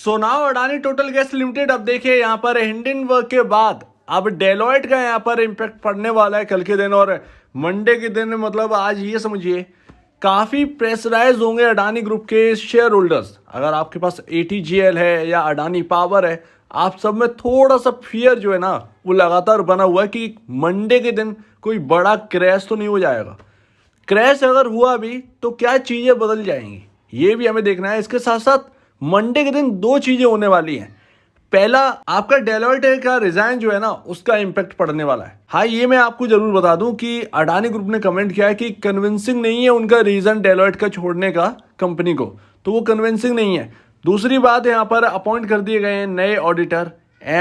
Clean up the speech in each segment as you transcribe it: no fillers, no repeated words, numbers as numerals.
सोनाव Adani total gas limited. अब देखिए यहाँ पर हिंडनबर्ग के बाद अब डेलॉयट का यहाँ पर इम्पैक्ट पड़ने वाला है कल के दिन और मंडे के दिन। मतलब आज ये समझिए काफ़ी प्रेशराइज होंगे अडानी ग्रुप के शेयर होल्डर्स। अगर आपके पास ATGL है या अडानी पावर है, आप सब में थोड़ा सा फियर जो है ना वो लगातार बना हुआ है कि मंडे के दिन कोई बड़ा क्रैश तो नहीं हो जाएगा। क्रैश अगर हुआ भी तो क्या चीज़ें बदल जाएंगी ये भी हमें देखना है। इसके साथ साथ मंडे के दिन दो चीज़ें होने वाली हैं। पहला, आपका डेलॉयट का रिजाइन जो है ना उसका इम्पैक्ट पड़ने वाला है। हाँ, ये मैं आपको जरूर बता दूं कि अडानी ग्रुप ने कमेंट किया है कि कन्विंसिंग नहीं है उनका रीजन डेलॉयट का छोड़ने का कंपनी को, तो वो कन्विंसिंग नहीं है। दूसरी बात, यहाँ पर अपॉइंट कर दिए गए हैं नए ऑडिटर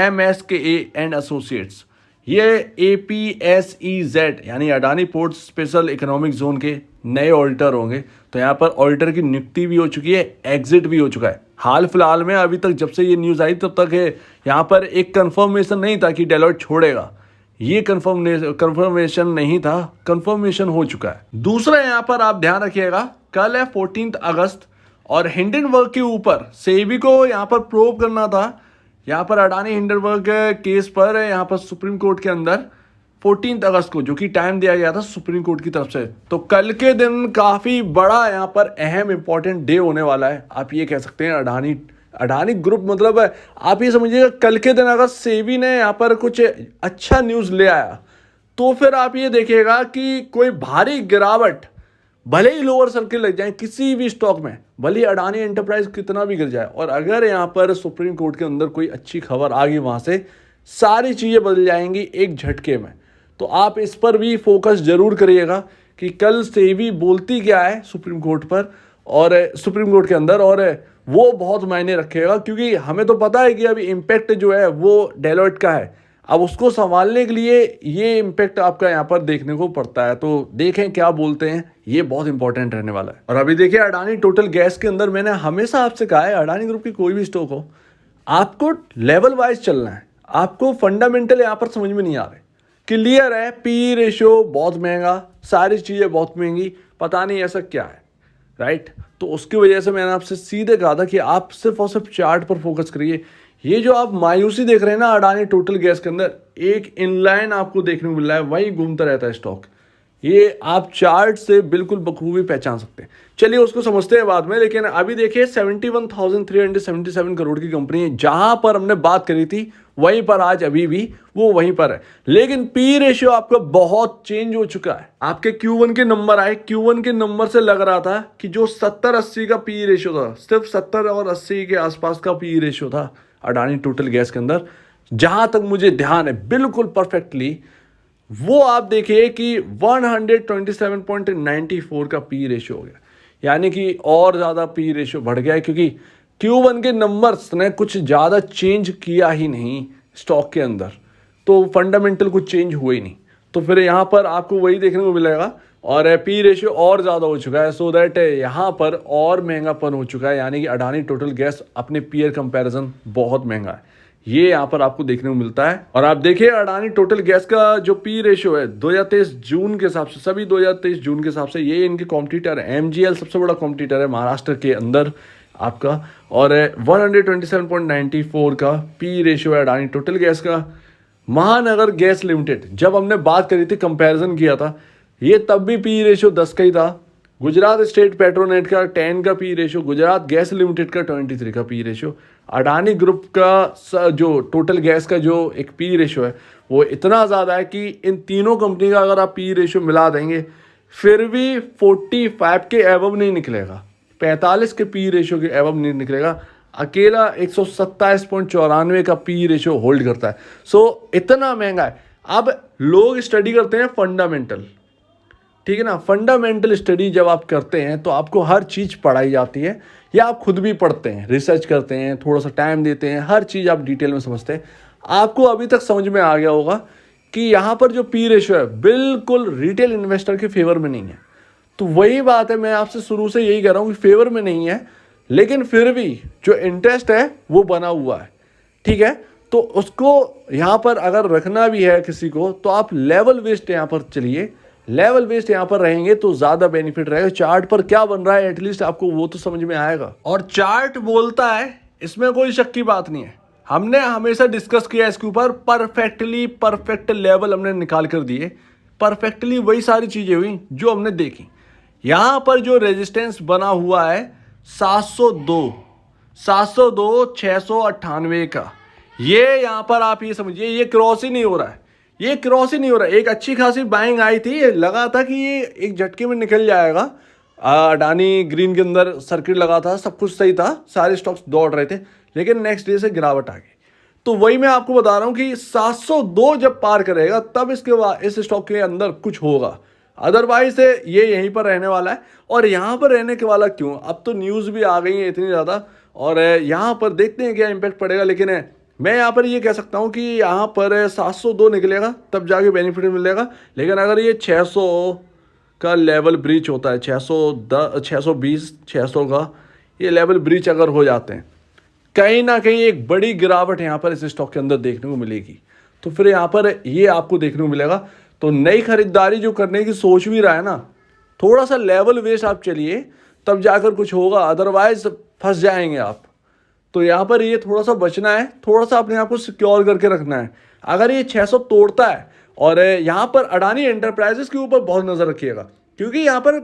MSKA एंड एसोसिएट्स। ये APSEZ यानी Adani port special economic zone के नए ऑडिटर होंगे। तो यहाँ पर ऑडिटर की नियुक्ति भी हो चुकी है, एग्जिट भी हो चुका है। हाल फिलहाल में अभी तक जब से ये न्यूज़ आई तब तक है यहाँ पर एक कंफर्मेशन नहीं था कि डेलॉयट छोड़ेगा। ये कंफर्मेशन नहीं था, कंफर्मेशन हो चुका है। दूसरा यहाँ पर आप ध्यान रखिएगा, कल है 14 अगस्त और हिंडनबर्ग के ऊपर सेबी को यहाँ पर प्रोब करना था। यहाँ पर अडानी हिंडनबर्ग केस पर यहाँ पर सुप्रीम कोर्ट के अंदर 14 अगस्त को, जो कि टाइम दिया गया था सुप्रीम कोर्ट की तरफ से। तो कल के दिन काफ़ी बड़ा यहाँ पर अहम इंपॉर्टेंट डे होने वाला है। आप ये कह सकते हैं अडानी ग्रुप, मतलब आप ये समझिएगा कल के दिन अगर सेबी ने यहाँ पर कुछ अच्छा न्यूज़ ले आया तो फिर आप ये देखिएगा कि कोई भारी गिरावट, भले ही लोअर सर्किल लग जाए किसी भी स्टॉक में, भले ही अडानी एंटरप्राइज कितना भी गिर जाए, और अगर यहाँ पर सुप्रीम कोर्ट के अंदर कोई अच्छी खबर आ गई वहाँ से सारी चीज़ें बदल जाएंगी एक झटके में। तो आप इस पर भी फोकस जरूर करिएगा कि कल सेबी बोलती क्या है सुप्रीम कोर्ट पर और सुप्रीम कोर्ट के अंदर, और वो बहुत मायने रखेगा क्योंकि हमें तो पता है कि अभी इम्पैक्ट जो है वो डेलॉयट का है। अब उसको संभालने के लिए ये इम्पैक्ट आपका यहाँ पर देखने को पड़ता है। तो देखें क्या बोलते हैं, ये बहुत इंपॉर्टेंट रहने वाला है। और अभी देखिए अडानी टोटल गैस के अंदर मैंने हमेशा आपसे कहा है, अडानी ग्रुप की कोई भी स्टॉक हो आपको लेवल वाइज चलना है। आपको फंडामेंटल यहाँ पर समझ में नहीं आ रहे। क्लियर है, PE रेशियो बहुत महंगा, सारी चीज़ें बहुत महंगी, पता नहीं ऐसा क्या है, राइट। तो उसकी वजह से मैंने आपसे सीधे कहा था कि आप सिर्फ और सिर्फ चार्ट पर फोकस करिए। ये जो आप मायूसी देख रहे हैं ना अडानी टोटल गैस के अंदर, एक इनलाइन आपको देखने को मिल रहा है, वही घूमता रहता है स्टॉक। ये आप चार्ट से बिल्कुल बखूबी पहचान सकते हैं। चलिए उसको समझते हैं बाद में, लेकिन अभी देखिए 71,377 करोड़ की कंपनी है। जहां पर हमने बात करी थी वहीं पर आज अभी भी वो वहीं पर है, लेकिन PE रेशियो आपका बहुत चेंज हो चुका है। आपके Q1 के नंबर आए, Q1 के नंबर से लग रहा था कि जो 70-80 का PE रेशियो था, सिर्फ 70 और 80 के आसपास का PE रेशियो था अडानी टोटल गैस के अंदर, जहां तक मुझे ध्यान है बिल्कुल परफेक्टली, वो आप देखिए कि 127.94 का PE रेशियो हो गया। यानी कि और ज़्यादा PE रेशियो बढ़ गया है क्योंकि Q1 के नंबर्स ने कुछ ज़्यादा चेंज किया ही नहीं स्टॉक के अंदर, तो फंडामेंटल कुछ चेंज हुआ ही नहीं। तो फिर यहाँ पर आपको वही देखने को मिलेगा और PE रेशियो और ज़्यादा हो चुका है, सो दैट यहाँ पर और महंगापन हो चुका है। यानी कि अडानी टोटल गैस अपने पीयर कंपैरिजन बहुत महंगा है, ये यहाँ पर आपको देखने को मिलता है। और आप देखिए अडानी टोटल गैस का जो PE रेशियो है 2023 जून के हिसाब से, सभी 2023 जून के हिसाब से, ये इनके कॉम्पिटिटर है। MGL सबसे बड़ा कॉम्पिटिटर है महाराष्ट्र के अंदर आपका, और 127.94 का PE रेशियो है अडानी टोटल गैस का। महानगर गैस लिमिटेड, जब हमने बात करी थी, कंपैरिजन किया था, ये तब भी PE रेशियो 10 का ही था। गुजरात स्टेट पेट्रोनेट का 10 का PE ratio, Gujarat gas limited का 23 का PE रेशियो। अडानी ग्रुप का जो टोटल गैस का जो एक PE रेशियो है वो इतना ज़्यादा है कि इन तीनों कंपनी का अगर आप PE रेशियो मिला देंगे फिर भी 45 के एबव नहीं निकलेगा, 45 के PE रेशियो के एबव नहीं निकलेगा। अकेला 127.94 का PE रेशियो होल्ड करता है। सो इतना महंगा है। अब लोग स्टडी करते हैं फंडामेंटल, ठीक है ना। फंडामेंटल स्टडी जब आप करते हैं तो आपको हर चीज़ पढ़ाई जाती है, या आप खुद भी पढ़ते हैं, रिसर्च करते हैं, थोड़ा सा टाइम देते हैं, हर चीज़ आप डिटेल में समझते हैं। आपको अभी तक समझ में आ गया होगा कि यहाँ पर जो PE रेशियो है बिल्कुल रिटेल इन्वेस्टर के फेवर में नहीं है। तो वही बात है, मैं आपसे शुरू से यही कह रहा हूँ कि फेवर में नहीं है, लेकिन फिर भी जो इंटरेस्ट है वो बना हुआ है, ठीक है। तो उसको यहाँ पर अगर रखना भी है किसी को तो आप लेवल वेस्ट यहाँ पर चलिए, लेवल वेस्ट यहाँ पर रहेंगे तो ज़्यादा बेनिफिट रहेगा। चार्ट पर क्या बन रहा है एटलीस्ट आपको वो तो समझ में आएगा। और चार्ट बोलता है इसमें कोई शक की बात नहीं है। हमने हमेशा डिस्कस किया इसके ऊपर, परफेक्ट लेवल हमने निकाल कर दिए, परफेक्टली वही सारी चीज़ें हुई जो हमने देखी। यहाँ पर जो रेजिस्टेंस बना हुआ है 702 698 का, ये यहाँ पर आप ये समझिए ये क्रॉस ही नहीं हो रहा है, ये क्रॉस ही नहीं हो रहा है। एक अच्छी खासी बाइंग आई थी, ये लगा था कि ये एक झटके में निकल जाएगा। अडानी ग्रीन के अंदर सर्किट लगा था, सब कुछ सही था, सारे स्टॉक्स दौड़ रहे थे, लेकिन नेक्स्ट डे से गिरावट आ गई। तो वही मैं आपको बता रहा हूँ कि 702 जब पार करेगा तब इसके बाद इस स्टॉक के अंदर कुछ होगा, अदरवाइज ये यहीं पर रहने वाला है। और यहाँ पर रहने के वाला क्यों, अब तो न्यूज़ भी आ गई है इतनी ज़्यादा, और यहाँ पर देखते हैं क्या इम्पैक्ट पड़ेगा। लेकिन मैं यहाँ पर ये कह सकता हूँ कि यहाँ पर 702 निकलेगा तब जाके बेनिफिट मिलेगा। लेकिन अगर ये 600 का लेवल ब्रीच होता है, 620 600 का ये लेवल ब्रीच अगर हो जाते हैं, कहीं ना कहीं एक बड़ी गिरावट यहाँ पर इस स्टॉक के अंदर देखने को मिलेगी। तो फिर यहाँ पर ये आपको देखने को मिलेगा। तो नई खरीदारी जो करने की सोच भी रहा है ना, थोड़ा सा लेवल वेस्ट आप चलिए तब जाकर कुछ होगा, अदरवाइज फंस जाएंगे आप। तो यहाँ पर ये थोड़ा सा बचना है, थोड़ा सा अपने आप को सिक्योर करके रखना है। अगर ये 600 तोड़ता है, और यहाँ पर अडानी एंटरप्राइजेस के ऊपर बहुत नज़र रखिएगा, क्योंकि यहाँ पर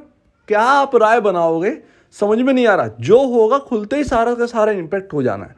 क्या आप राय बनाओगे समझ में नहीं आ रहा, जो होगा खुलते ही सारा का सारा इम्पैक्ट हो जाना है,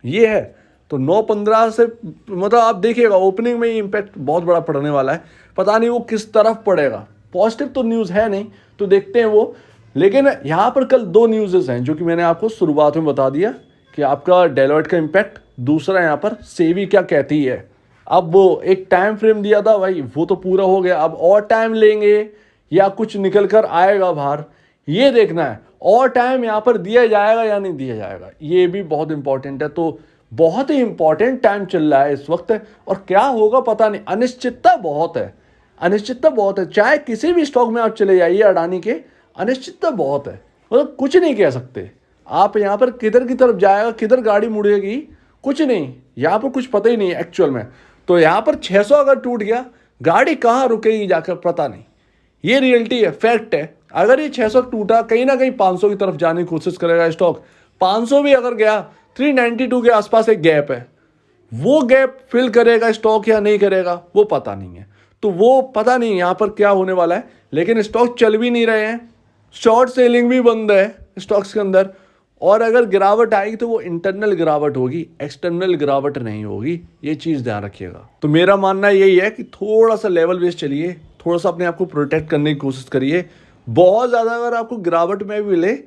ये है। तो 9-15 से मतलब आप देखिएगा ओपनिंग में ही इम्पैक्ट बहुत बड़ा पड़ने वाला है, पता नहीं वो किस तरफ पड़ेगा। पॉजिटिव तो न्यूज़ है नहीं, तो देखते हैं वो। लेकिन यहाँ पर कल 2 न्यूज़ हैं जो कि मैंने आपको शुरुआत में बता दिया कि आपका डेलॉयट का इम्पैक्ट, दूसरा यहाँ पर सेबी क्या कहती है। अब वो एक टाइम फ्रेम दिया था भाई, वो तो पूरा हो गया, अब और टाइम लेंगे या कुछ निकल कर आएगा बाहर, ये देखना है। और टाइम यहाँ पर दिया जाएगा या नहीं दिया जाएगा, ये भी बहुत इंपॉर्टेंट है। तो बहुत ही इंपॉर्टेंट टाइम चल रहा है इस वक्त, और क्या होगा पता नहीं, अनिश्चितता बहुत है, अनिश्चितता बहुत है। चाहे किसी भी स्टॉक में आप चले जाइए अडानी के, अनिश्चितता बहुत है, मतलब कुछ नहीं कह सकते आप। यहाँ पर किधर की तरफ जाएगा, किधर गाड़ी मुड़ेगी, कुछ नहीं, यहाँ पर कुछ पता ही नहीं है एक्चुअल में। तो यहाँ पर 600 अगर टूट गया, गाड़ी कहाँ रुकेगी जाकर पता नहीं, ये रियलिटी है, फैक्ट है। अगर ये 600 टूटा, कहीं ना कहीं 500 की तरफ जाने की कोशिश करेगा स्टॉक। 500 भी अगर गया, 392 के आसपास एक गैप है, वो गैप फिल करेगा स्टॉक या नहीं करेगा वो पता नहीं है। तो वो पता नहीं यहाँ पर क्या होने वाला है। लेकिन स्टॉक चल भी नहीं रहे हैं, शॉर्ट सेलिंग भी बंद है स्टॉक्स के अंदर, और अगर गिरावट आएगी तो वो इंटरनल गिरावट होगी, एक्सटर्नल गिरावट नहीं होगी, ये चीज़ ध्यान रखिएगा। तो मेरा मानना यही है कि थोड़ा सा लेवल बेस चलिए, थोड़ा सा अपने आप को प्रोटेक्ट करने की कोशिश करिए। बहुत ज़्यादा अगर आपको गिरावट में भी मिले,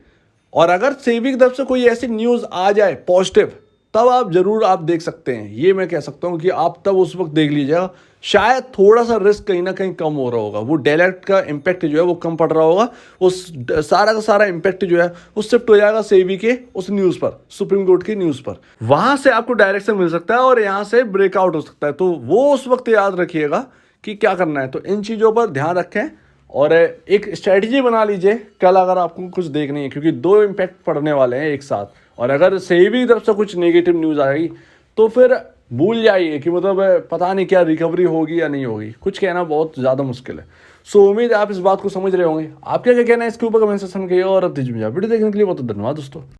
और अगर सेबी की तरफ से कोई ऐसी न्यूज़ आ जाए पॉजिटिव, तब आप ज़रूर आप देख सकते हैं। ये मैं कह सकता हूँ कि आप तब उस वक्त देख लीजिएगा, शायद थोड़ा सा रिस्क कहीं ना कहीं कम हो रहा होगा, वो डायरेक्ट का इम्पैक्ट जो है वो कम पड़ रहा होगा, उस सारा का सारा इम्पैक्ट जो है वो शिफ्ट हो जाएगा सेबी के उस न्यूज़ पर, सुप्रीम कोर्ट की न्यूज़ पर, वहाँ से आपको डायरेक्शन मिल सकता है और यहाँ से ब्रेकआउट हो सकता है। तो वो उस वक्त याद रखिएगा कि क्या करना है। तो इन चीज़ों पर ध्यान रखें और एक स्ट्रैटेजी बना लीजिए कल अगर आपको कुछ देखनी है, क्योंकि 2 इम्पैक्ट पड़ने वाले हैं एक साथ। और अगर सेबी की तरफ से कुछ नेगेटिव न्यूज़ आएगी तो फिर भूल जाइए कि मतलब पता नहीं क्या रिकवरी होगी या नहीं होगी, कुछ कहना बहुत ज़्यादा मुश्किल है। सो उम्मीद है आप इस बात को समझ रहे होंगे। आप क्या क्या कहना है इसके ऊपर कमेंट सेक्शन में कहिए, और अब वीडियो देखने के लिए बहुत धन्यवाद दोस्तों।